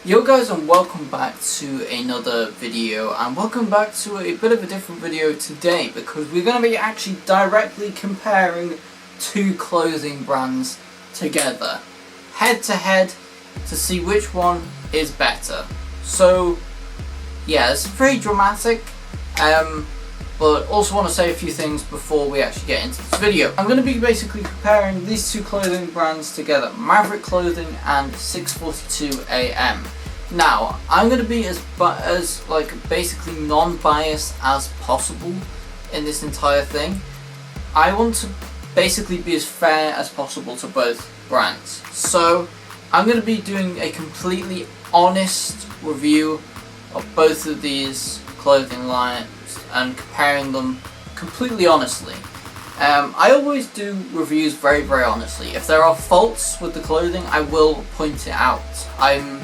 Yo guys, and welcome back to another video, and welcome back to a bit of a different video today because we're going to be actually directly comparing two clothing brands together, head to head, to see which one is better. So yeah, it's very dramatic, but also want to say a few things before we actually get into this video. I'm going to be basically comparing these two clothing brands together, Maverick Clothing and 642 AM. Now, I'm going to be as basically non-biased as possible in this entire thing. I want to basically be as fair as possible to both brands. So, I'm going to be doing a completely honest review of both of these clothing lines and comparing them completely honestly. I always do reviews very honestly. If there are faults with the clothing, I will point it out. I'm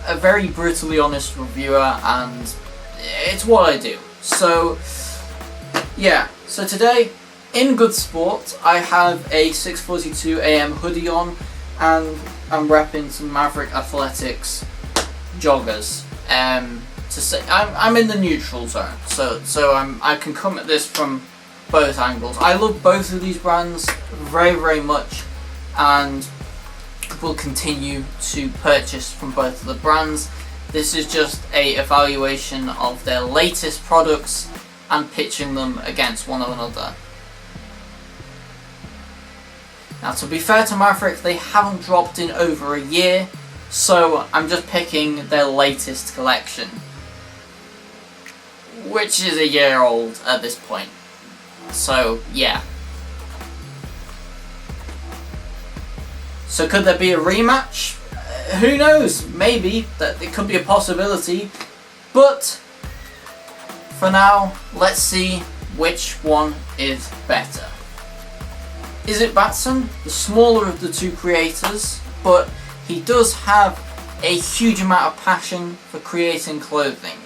a very brutally honest reviewer and it's what I do. So yeah, so today in good sport I have a 642 AM hoodie on and I'm repping some Maverick Athletics joggers. To say I'm in the neutral zone, so I can come at this from both angles. I love both of these brands very much, and will continue to purchase from both of the brands. This is just a evaluation of their latest products and pitching them against one another. Now, to be fair to Maverick, they haven't dropped in over a year, so I'm just picking their latest collection, which is a year old at this point. So yeah. So could there be a rematch? Who knows? Maybe. That it could be a possibility. But for now, let's see which one is better. Is it Batson, the smaller of the two creators, but he does have a huge amount of passion for creating clothing.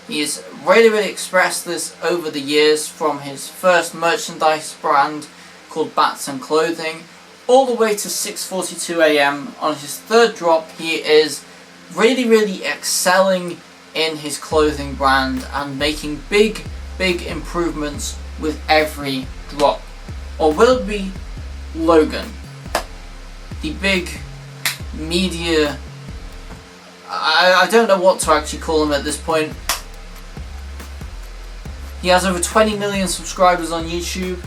He's really expressed this over the years, from his first merchandise brand called Batson Clothing all the way to 642 AM. On his third drop, he is really excelling in his clothing brand and making big improvements with every drop. Or will it be Logan, the big media, I don't know what to actually call him at this point. He has over 20 million subscribers on YouTube.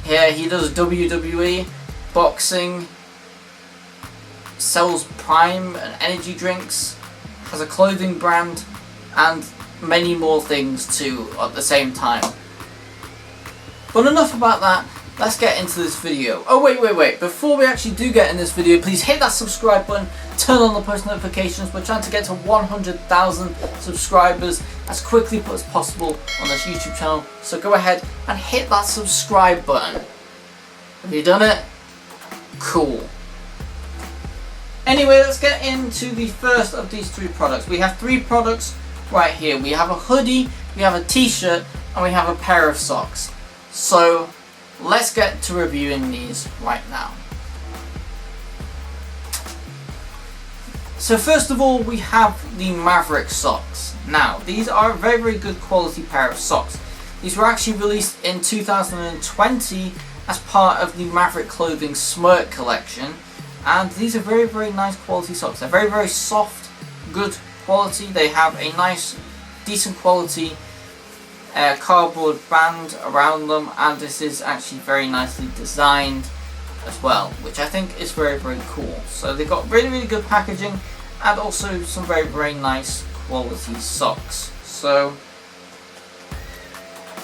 Yeah, he does WWE, boxing, sells Prime and energy drinks, has a clothing brand, and many more things too at the same time. But enough about that. Let's get into this video. Oh wait, before we actually do get in this video, please hit that subscribe button, turn on the post notifications. We're trying to get to 100,000 subscribers as quickly as possible on this YouTube channel, so go ahead and hit that subscribe button. Have you done it? Cool. Anyway, let's get into the first of these three products. We have three products right here. We have a hoodie, we have a t-shirt, and we have a pair of socks. So let's get to reviewing these right now. So first of all, we have the Maverick socks. Now, these are a very good quality pair of socks. These were actually released in 2020 as part of the Maverick Clothing Smirk collection, and these are very nice quality socks. They're very soft, good quality. They have a nice, decent quality cardboard band around them, and this is actually very nicely designed as well, which I think is very cool. So they've got really good packaging and also some very nice quality socks. So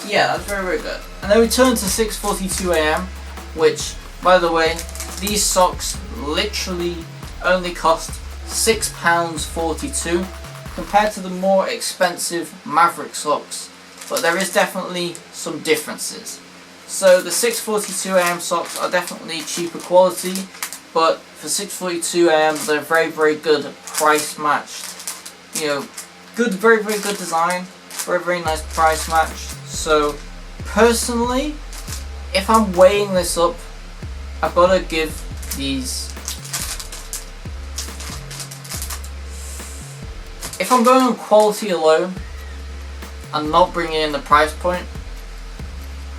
yeah, that's very good. And then we turn to 642 AM, which, by the way, these socks literally only cost £6.42 compared to the more expensive Maverick socks. But there is definitely some differences. So the 642 AM socks are definitely cheaper quality, but for 642 AM they're very good price matched. You know, good, very good design, very nice price match. So personally, if I'm weighing this up, I've got to give these if I'm going on quality alone and not bringing in the price point,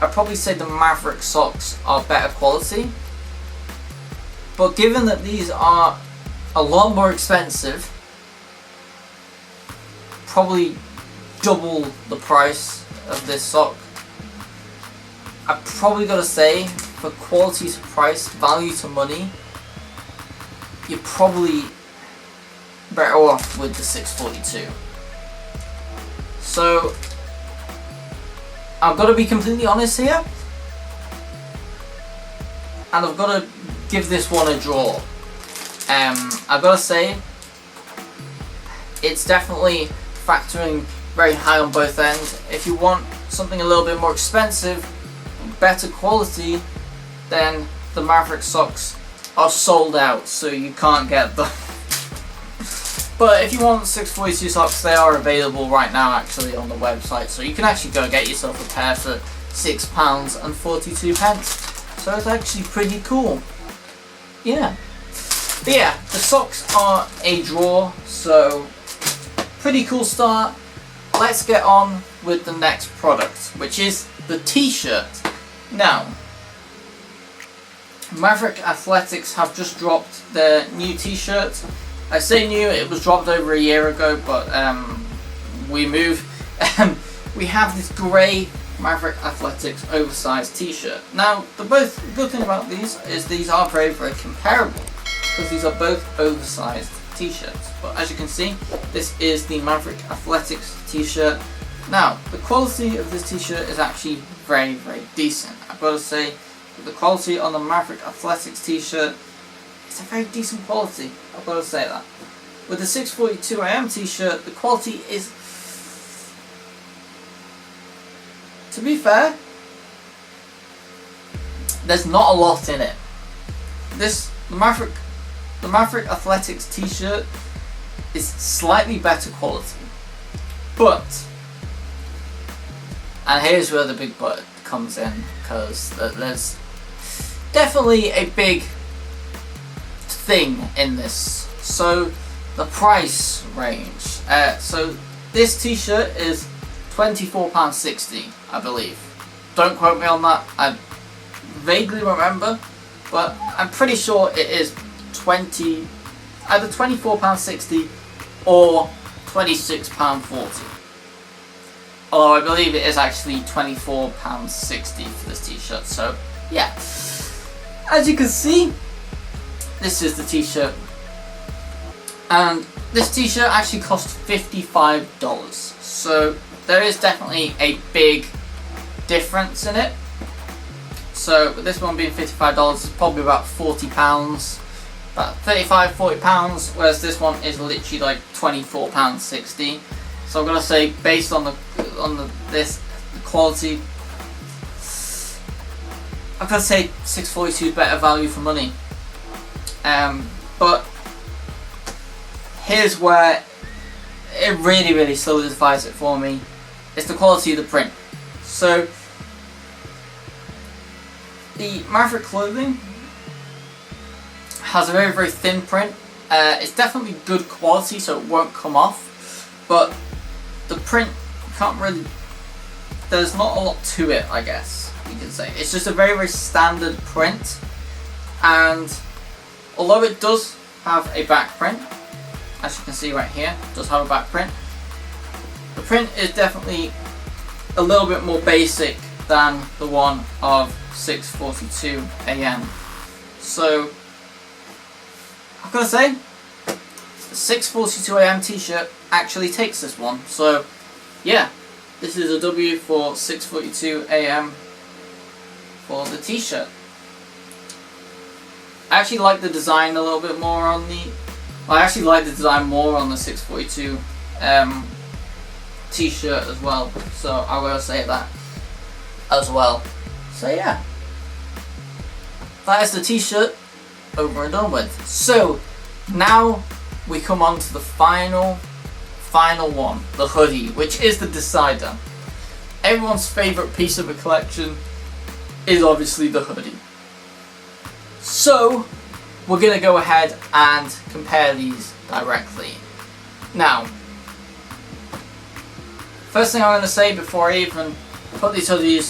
I'd probably say the Maverick socks are better quality. But given that these are a lot more expensive, probably double the price of this sock, I've probably got to say, for quality to price, value to money, you're probably better off with the 642. So, I've got to be completely honest here, and I've got to give this one a draw. I've got to say, it's definitely factoring very high on both ends. If you want something a little bit more expensive, better quality, then the Maverick socks are sold out, so you can't get them. But if you want 642 socks, they are available right now actually on the website, so you can actually go get yourself a pair for £6.42. So it's actually pretty cool. Yeah. But yeah, the socks are a draw, so pretty cool start. Let's get on with the next product, which is the t-shirt. Now, Maverick Athletics have just dropped their new t-shirt. I say new, it was dropped over a year ago, but we moved. We have this grey Maverick Athletics oversized t-shirt. Now, the good thing about these is these are very, very comparable, because these are both oversized t-shirts. But as you can see, this is the Maverick Athletics t-shirt. Now, the quality of this t-shirt is actually very, very decent. I've got to say, the quality on the Maverick Athletics t-shirt, it's a very decent quality. I've got to say that. With the 642 Am t-shirt, the quality is, to be fair, there's not a lot in it. The Maverick Athletics t-shirt is slightly better quality, but, and here's where the big but comes in, because there's definitely a big thing in this. So the price range. So this t-shirt is £24.60, I believe. Don't quote me on that. I vaguely remember, but I'm pretty sure it is either £24.60 or £26.40. Although I believe it is actually £24.60 for this t-shirt. So yeah, as you can see, this is the t-shirt, and this t-shirt actually cost $55. So there is definitely a big difference in it. So with this one being $55, it's probably about £40, about £35–40, whereas this one is literally like £24.60. So I'm gonna say, based on the quality, I'm gonna say 642 is better value for money. But here's where it really, really solidifies it for me. It's the quality of the print. So the Maverick clothing has a very, very thin print. It's definitely good quality, so it won't come off. But the print, can't really, there's not a lot to it, I guess you can say. It's just a very, very standard print, and although it does have a back print, as you can see right here, it does have a back print, the print is definitely a little bit more basic than the one of 642 Am. So I've got to say, the 642 Am t-shirt actually takes this one. So yeah, this is a W for 642 Am for the t-shirt. I actually like the design a little bit more on the, I actually like the design more on the 642 t-shirt as well, so I will say that as well. So yeah, that is the t-shirt over and done with. So now we come on to the final one, the hoodie, which is the decider. Everyone's favourite piece of the collection is obviously the hoodie. So we're going to go ahead and compare these directly. Now, First thing I'm going to say before I even put these hoodies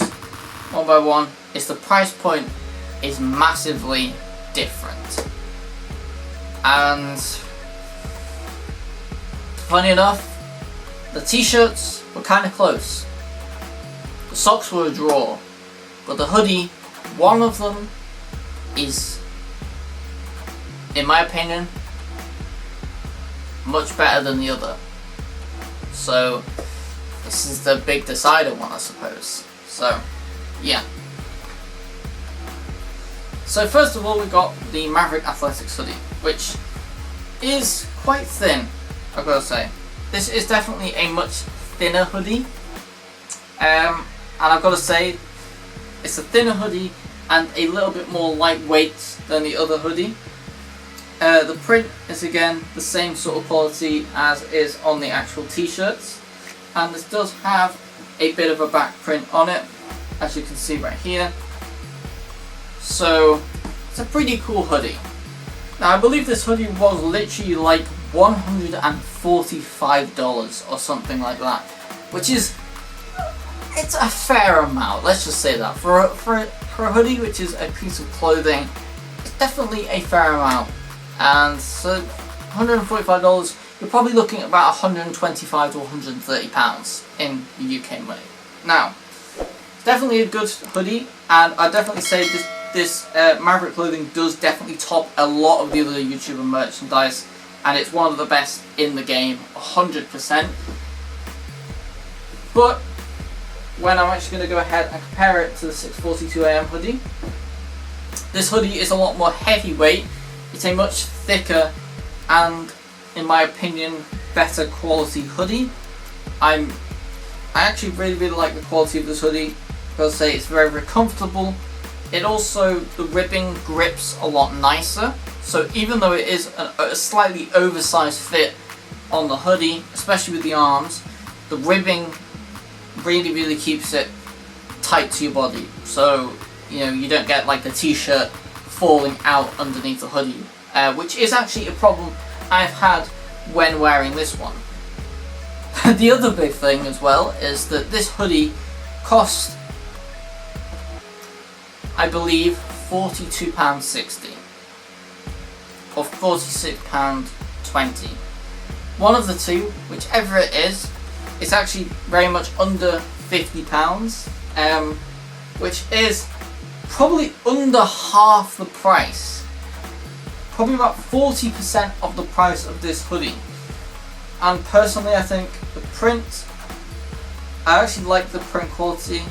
one by one is the price point is massively different. And funny enough, the t-shirts were kind of close. The socks were a draw, but the hoodie, one of them is, in my opinion, much better than the other. So this is the big decider one, I suppose. So yeah. So first of all, we got the Maverick Athletics hoodie, which is quite thin, I've got to say. This is definitely a much thinner hoodie, and I've got to say, it's a thinner hoodie and a little bit more lightweight than the other hoodie. The print is again the same sort of quality as is on the actual t-shirts, and this does have a bit of a back print on it, as you can see right here. So it's a pretty cool hoodie. Now I believe this hoodie was literally like $145 or something like that, which is, it's a fair amount, let's just say that. For a hoodie, which is a piece of clothing, it's definitely a fair amount. And so $145, you're probably looking at about £125 to £130 in the UK money. Now, it's definitely a good hoodie, and I definitely say this Maverick clothing does definitely top a lot of the other YouTuber merchandise, and it's one of the best in the game, 100%. But when I'm actually going to go ahead and compare it to the 642 AM hoodie, this hoodie is a lot more heavyweight. It's a much thicker and, in my opinion, better quality hoodie. I actually really like the quality of this hoodie. I've got to say, it's very comfortable. It also, the ribbing grips a lot nicer. So even though it is a slightly oversized fit on the hoodie, especially with the arms, the ribbing really keeps it tight to your body. So, you know, you don't get like the t-shirt falling out underneath the hoodie, which is actually a problem I've had when wearing this one. The other big thing as well is that this hoodie cost, I believe, £42.60 or £46.20. One of the two, whichever it is, it's actually very much under £50, which is probably under half the price. Probably about 40% of the price of this hoodie. And personally, I think the print, I actually like the print quality.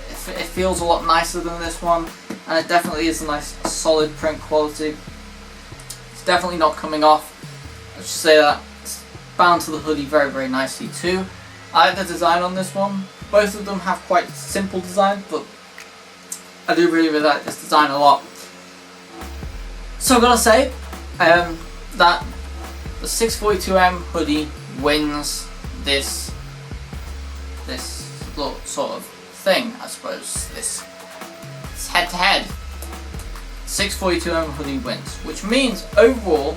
It feels a lot nicer than this one, and it definitely is a nice solid print quality. It's definitely not coming off. Let's just say that. It's bound to the hoodie very nicely too. I like the design on this one. Both of them have quite simple design, but I do really like this design a lot. So I've got to say that the 642M hoodie wins this little sort of thing, I suppose. This head to head. 642M hoodie wins, which means overall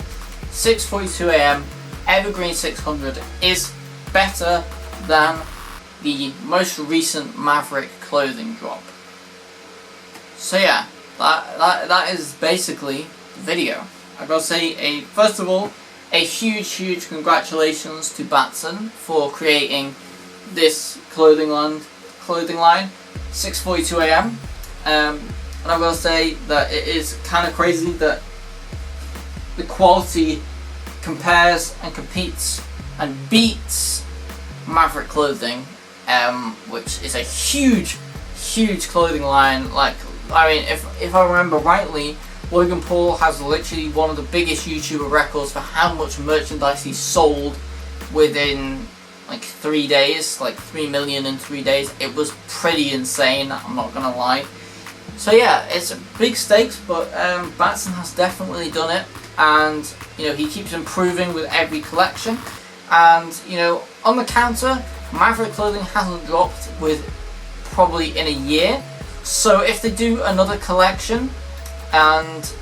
642AM Evergreen 600 is better than the most recent Maverick clothing drop. So yeah, that is basically the video. I've got to say, first of all, a huge congratulations to Batson for creating this clothing line, 642AM. And I've got to say that it is kind of crazy that the quality compares and competes and beats Maverick clothing, which is a huge clothing line. Like, I mean, if I remember rightly, Logan Paul has literally one of the biggest YouTuber records for how much merchandise he sold within like 3 days, like 3 million in 3 days. It was pretty insane, I'm not gonna lie. So yeah, it's a big stakes, but Batson has definitely done it, and you know, he keeps improving with every collection. And you know, on the counter, Maverick clothing hasn't dropped with probably in a year. So if they do another collection, and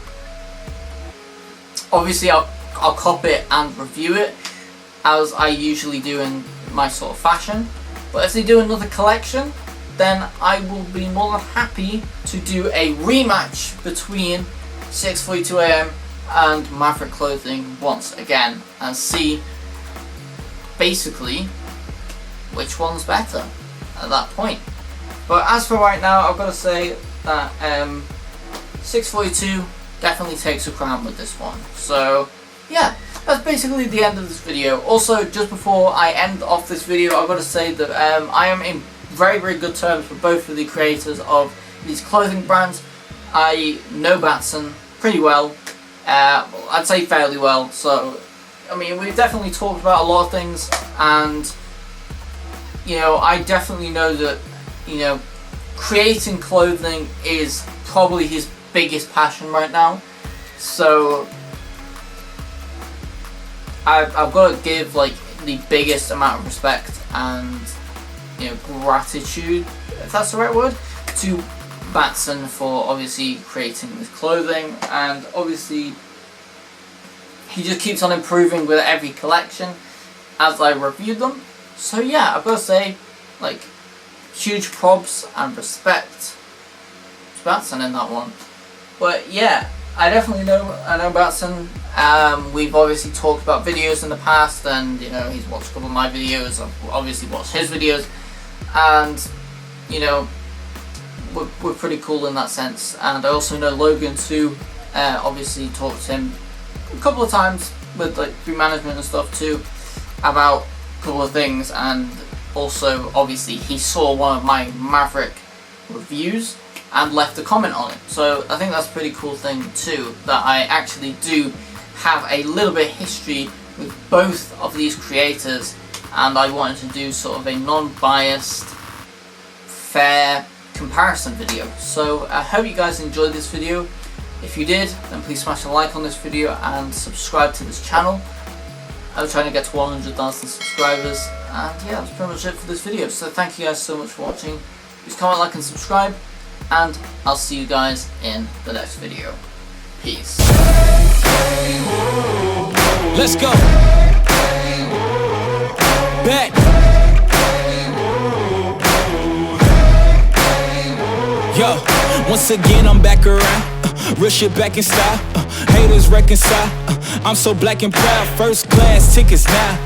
obviously I'll cop it and review it as I usually do in my sort of fashion. But if they do another collection, then I will be more than happy to do a rematch between 642 AM and Maverick clothing once again and see basically which one's better at that point. But as for right now, I've got to say that 642 definitely takes a crown with this one. So yeah, that's basically the end of this video. Also, just before I end off this video, I've got to say that I am in very, very good terms with both of the creators of these clothing brands. I know Batson pretty well, I'd say fairly well, so I mean, we've definitely talked about a lot of things, and you know, I definitely know that, you know, creating clothing is probably his biggest passion right now. So I've got to give like the biggest amount of respect and, you know, gratitude, if that's the right word, to Batson for obviously creating this clothing, and obviously he just keeps on improving with every collection as I review them. So yeah, I've got to say, like, huge props and respect to Batson in that one. But yeah, I know Batson. We've obviously talked about videos in the past, and you know, he's watched a couple of my videos. I've obviously watched his videos, and you know, we're pretty cool in that sense. And I also know Logan too. Obviously talked to him a couple of times with like through management and stuff too about a couple of things, and also obviously he saw one of my Maverick reviews and left a comment on it. So I think that's a pretty cool thing too, that I actually do have a little bit of history with both of these creators, and I wanted to do sort of a non-biased, fair comparison video. So I hope you guys enjoyed this video. If you did, then please smash a like on this video and subscribe to this channel. I'm trying to get to 100,000 subscribers, and yeah, that's pretty much it for this video. So thank you guys so much for watching. Please comment, like and subscribe, and I'll see you guys in the next video. Peace. Let's go. Back. Yo, once again I'm back around. Real shit back in style. Haters reconcile. I'm so black and proud. First class tickets now.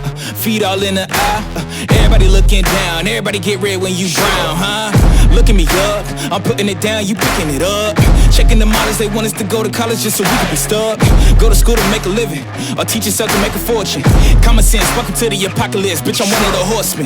Feet all in the aisle. Everybody looking down. Everybody get red when you brown, huh? Looking me up. I'm putting it down. You picking it up. Checking the models. They want us to go to college just so we can be stuck. Go to school to make a living, or teach yourself to make a fortune. Common sense. Welcome to the apocalypse. Bitch, I'm one of the horsemen.